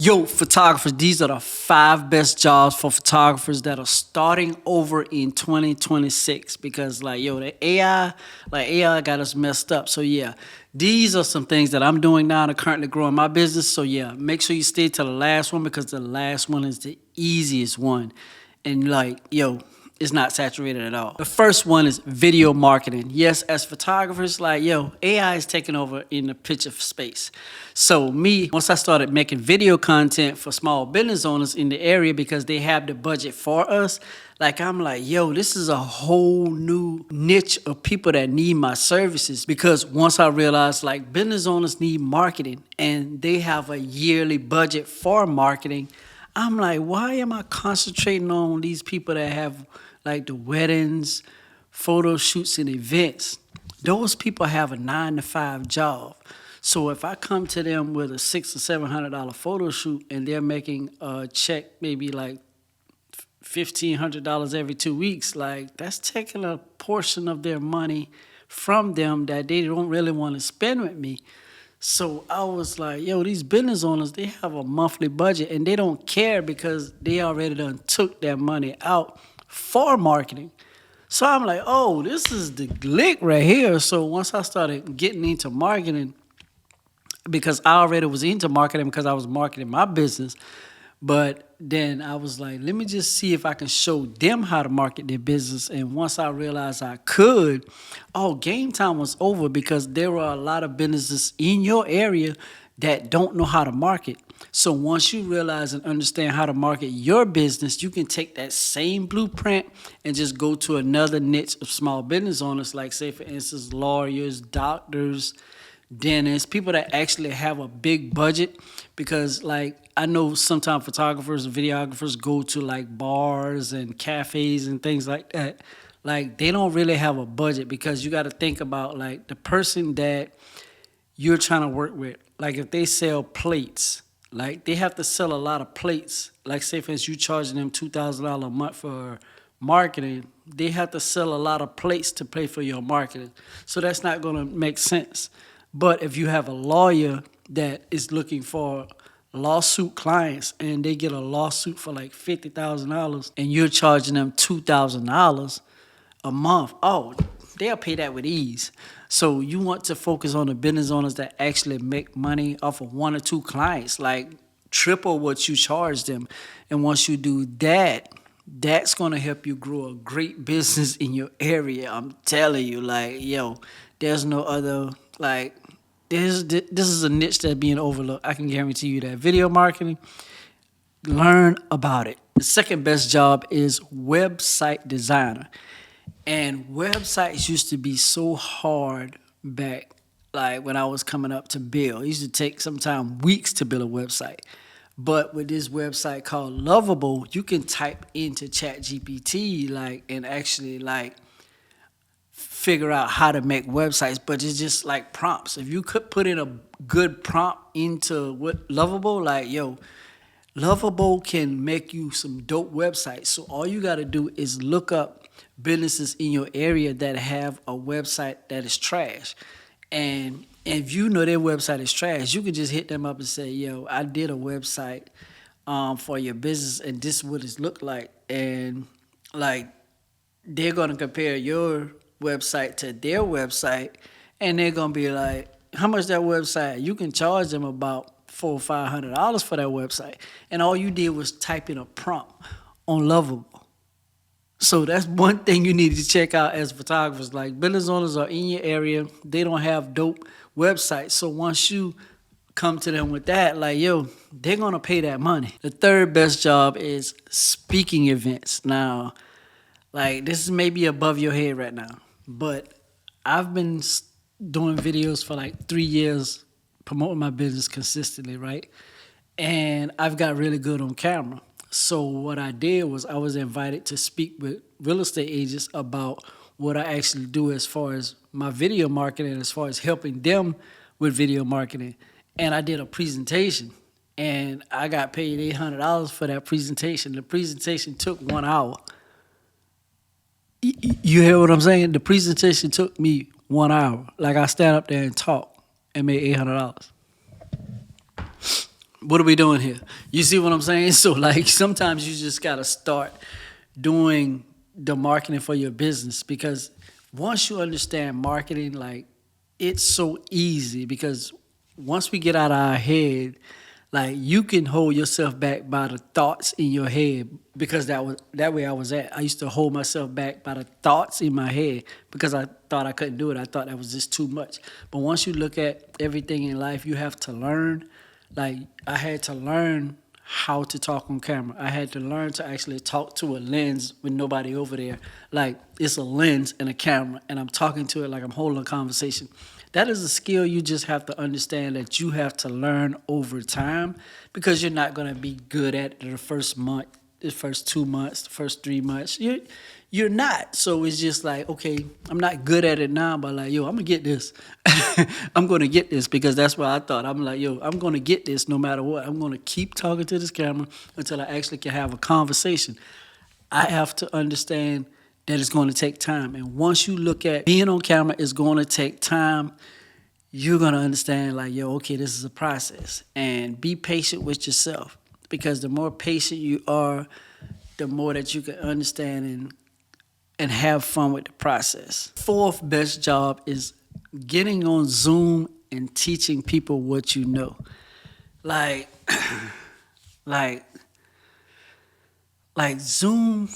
Yo, photographers, these are the 5 best jobs for photographers that are starting over in 2026 because the AI got us messed up. So yeah, these are some things that I'm doing now to currently growing my business. So yeah, make sure you stay to the last one because the last one is the easiest one. And it's not saturated at all. The first one is video marketing. Yes, as photographers, AI is taking over in the picture space. So once I started making video content for small business owners in the area because they have the budget for us, I'm like, this is a whole new niche of people that need my services. Because once I realized business owners need marketing and they have a yearly budget for marketing, I'm like, why am I concentrating on these people that have the weddings, photo shoots, and events? Those people have a 9-to-5 job. So if I come to them with a $600 or $700 photo shoot and they're making a check maybe $1,500 every 2 weeks, that's taking a portion of their money from them that they don't really want to spend with me. So I was like, these business owners, they have a monthly budget and they don't care because they already done took their money out for marketing. So I'm like, oh, this is the lick right here. So once I started getting into marketing, because I already was into marketing because I was marketing my business, but then I was like, let me just see if I can show them how to market their business. And once I realized I could, game time was over because there were a lot of businesses in your area that don't know how to market. So once you realize and understand how to market your business, you can take that same blueprint and just go to another niche of small business owners, like say for instance, lawyers, doctors, dentists, people that actually have a big budget. Because I know sometimes photographers and videographers go to bars and cafes and things like that. They don't really have a budget because you got to think about the person that you're trying to work with. If they sell plates, they have to sell a lot of plates. Say for instance, you charging them $2,000 a month for marketing, they have to sell a lot of plates to pay for your marketing. So that's not going to make sense. But if you have a lawyer that is looking for lawsuit clients and they get a lawsuit for $50,000 and you're charging them $2,000 a month, they'll pay that with ease. So you want to focus on the business owners that actually make money off of 1 or 2 clients, triple what you charge them. And once you do that, that's going to help you grow a great business in your area. I'm telling you, there's no other, this is a niche that's being overlooked. I can guarantee you that. Video marketing, learn about it. The second best job is website designer. And websites used to be so hard back, when I was coming up to build. It used to take sometimes weeks to build a website. But with this website called Lovable, you can type into ChatGPT, and actually, figure out how to make websites. But it's just prompts. If you could put in a good prompt into what Lovable, Lovable can make you some dope websites. So all you got to do is look up businesses in your area that have a website that is trash. And if you know their website is trash, you can just hit them up and say, I did a website for your business and this is what it looked like. And they're going to compare your website to their website and they're going to be like, how much that website? You can charge them about $400 or $500 for that website. And all you did was type in a prompt on Lovable. So that's one thing you need to check out as photographers. Business owners are in your area. They don't have dope websites. So once you come to them with that, they're going to pay that money. The third best job is speaking events. Now, this is maybe above your head right now, but I've been doing videos for 3 years, promoting my business consistently, right? And I've got really good on camera. So what I did was I was invited to speak with real estate agents about what I actually do as far as my video marketing, as far as helping them with video marketing. And I did a presentation and I got paid $800 for that presentation. The presentation took 1 hour. You hear what I'm saying? The presentation took me 1 hour. I stand up there and talk and made $800. what are we doing here? You see what I'm saying? So like sometimes you just gotta start doing the marketing for your business, because once you understand marketing, like it's so easy, because once we get out of our head, like you can hold yourself back by the thoughts in your head, because that way I was at. I used to hold myself back by the thoughts in my head because I thought I couldn't do it. I thought that was just too much. But once you look at everything in life, you have to learn. Like I had to learn how to talk on camera. I had to learn to actually talk to a lens with nobody over there. Like it's a lens and a camera, and I'm talking to it like I'm holding a conversation. That is a skill you just have to understand that you have to learn over time, because you're not going to be good at it the first month, the first 2 months, the first 3 months. You're not. So it's just like, okay, I'm not good at it now, but like, yo, I'm gonna get this. I'm gonna get this, because that's what I thought. I'm like, yo, I'm gonna get this no matter what. I'm gonna keep talking to this camera until I actually can have a conversation. I have to understand that it's going to take time. And once you look at being on camera is going to take time, you're going to understand like, yo, okay, this is a process. And be patient with yourself, because the more patient you are, the more that you can understand and have fun with the process. Fourth best job is getting on Zoom and teaching people what you know. Like, like, like Zoom,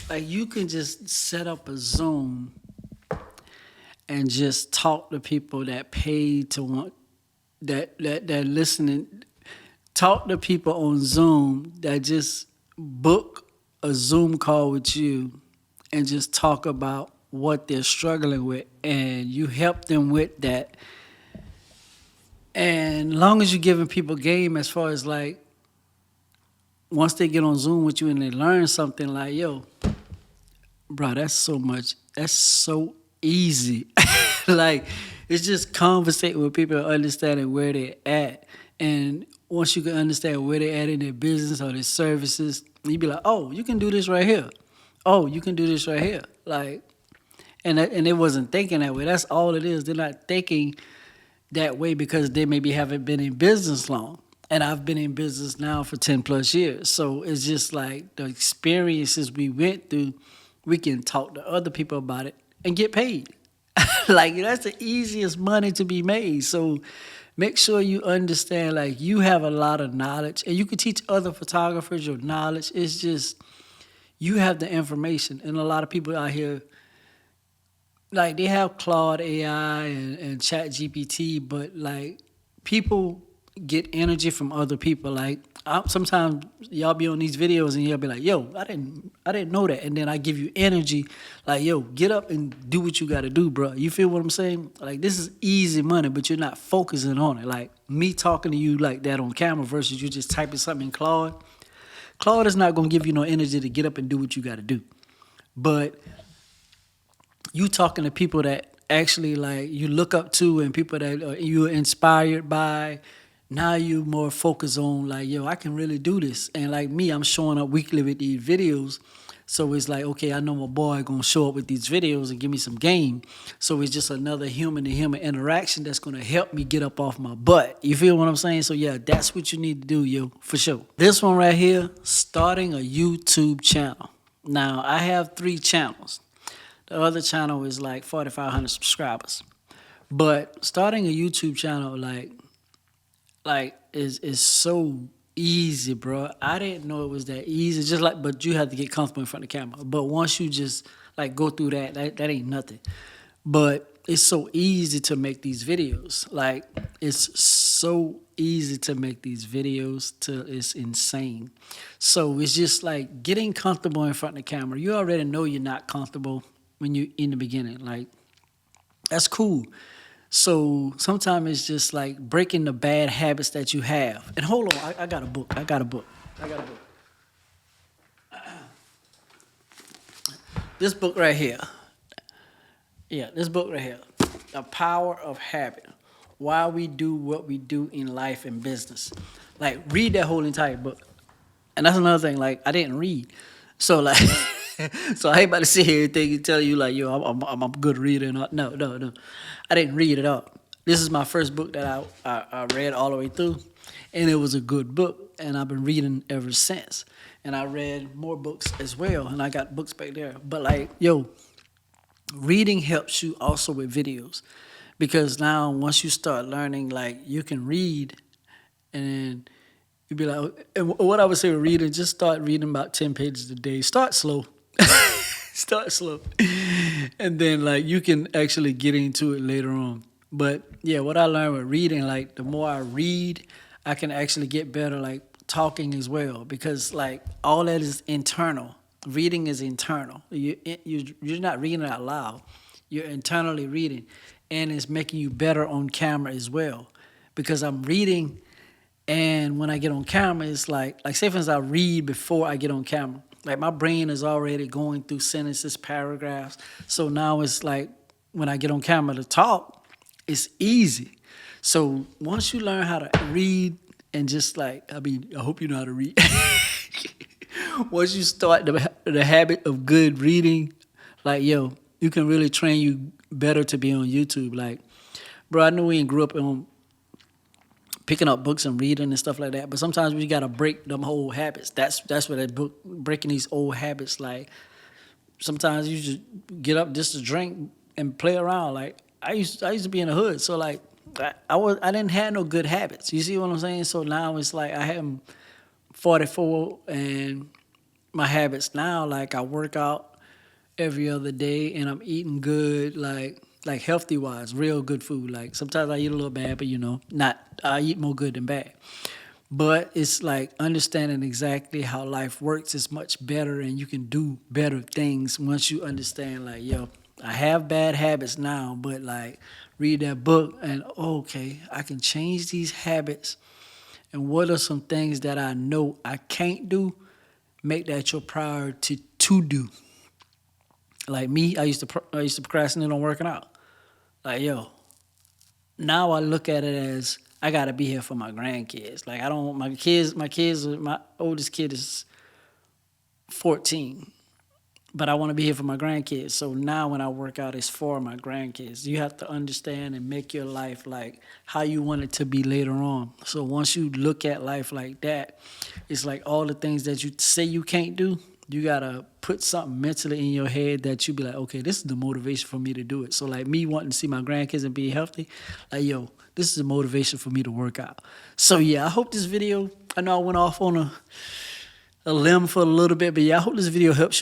like you can just set up a Zoom and just talk to people that pay to want that listening. Talk to people on Zoom that just book a Zoom call with you and just talk about what they're struggling with, and you help them with that. And long as you're giving people game, as far as like once they get on Zoom with you and they learn something, like, yo, bro, that's so easy. Like, it's just conversating with people and understanding where they're at. And once you can understand where they're at in their business or their services, you be like, oh, you can do this right here. Oh, you can do this right here. Like, and they wasn't thinking that way. That's all it is. They're not thinking that way because they maybe haven't been in business long. And I've been in business now for 10 plus years. So it's just like the experiences we went through, we can talk to other people about it and get paid. Like, that's the easiest money to be made. So make sure you understand, like, you have a lot of knowledge and you can teach other photographers your knowledge. It's just, you have the information. And a lot of people out here, like, they have Claude AI and Chat GPT, but like, people get energy from other people. Like, sometimes y'all be on these videos and y'all be like, yo, I didn't know that. And then I give you energy, like, yo, get up and do what you got to do, bro. You feel what I'm saying? Like, this is easy money, but you're not focusing on it. Like, me talking to you like that on camera versus you just typing something in Claude. Claude is not going to give you no energy to get up and do what you got to do. But you talking to people that actually, like, you look up to and people that you're inspired by, now you more focused on, like, yo, I can really do this. And like me, I'm showing up weekly with these videos. So it's like, okay, I know my boy gonna show up with these videos and give me some game. So it's just another human-to-human interaction that's gonna help me get up off my butt. You feel what I'm saying? So yeah, that's what you need to do, yo, for sure. This one right here, starting a YouTube channel. Now, I have 3 channels. The other channel is like 4,500 subscribers. But starting a YouTube channel, like is so easy, bro. I didn't know it was that easy. Just like, but you have to get comfortable in front of the camera. But once you just like go through that ain't nothing. But it's so easy to make these videos. Like, it's so easy to make these videos till it's insane. So it's just like getting comfortable in front of the camera. You already know you're not comfortable when you in the beginning. Like, that's cool. So sometimes it's just like breaking the bad habits that you have. And hold on, I got a book. This book right here. Yeah, this book right here. The Power of Habit. Why we do what we do in life and business. Like, read that whole entire book. And that's another thing, like, I didn't read. So like so I ain't about to sit here and tell you like, yo, I'm a good reader and all. No. I didn't read it all. This is my first book that I read all the way through. And it was a good book, and I've been reading ever since. And I read more books as well, and I got books back there. But like, yo, reading helps you also with videos, because now once you start learning, like you can read, and you'd be like, and what I would say with reading, just start reading about 10 pages a day. Start slow. Start slow. And then like you can actually get into it later on. But yeah, what I learned with reading, like the more I read, I can actually get better like talking as well, because like all that is internal. Reading is internal. You're not reading out loud. You're internally reading, and it's making you better on camera as well, because I'm reading, and when I get on camera, it's like say for instance, I read before I get on camera. Like my brain is already going through sentences, paragraphs. So now it's like when I get on camera to talk, it's easy. So once you learn how to read and just like, I mean, I hope you know how to read. Once you start the habit of good reading, like, yo, you can really train you better to be on YouTube. Like, bro, I know we ain't grew up on picking up books and reading and stuff like that, but sometimes we gotta break them old habits. That's what that book, breaking these old habits. Like, sometimes you just get up just to drink and play around. Like, I used to be in the hood, so like I didn't have no good habits. You see what I'm saying? So now it's like I am 44, and my habits now, like I work out every other day, and I'm eating good, like healthy wise, real good food. Like sometimes I eat a little bad, but not I eat more good than bad. But it's like understanding exactly how life works is much better, and you can do better things once you understand, like, yo, I have bad habits now, but like read that book and okay, I can change these habits. And what are some things that I know I can't do? Make that your priority to do. Like me, I used to procrastinate on working out. Like, yo, now I look at it as I gotta be here for my grandkids. Like I don't want my oldest kid is 14. But I want to be here for my grandkids. So now when I work out, it's for my grandkids. You have to understand and make your life like how you want it to be later on. So once you look at life like that, it's like all the things that you say you can't do, you got to put something mentally in your head that you be like, okay, this is the motivation for me to do it. So like me wanting to see my grandkids and be healthy, like, yo, this is the motivation for me to work out. So yeah, I hope this video, I know I went off on a limb for a little bit, but yeah, I hope this video helps you.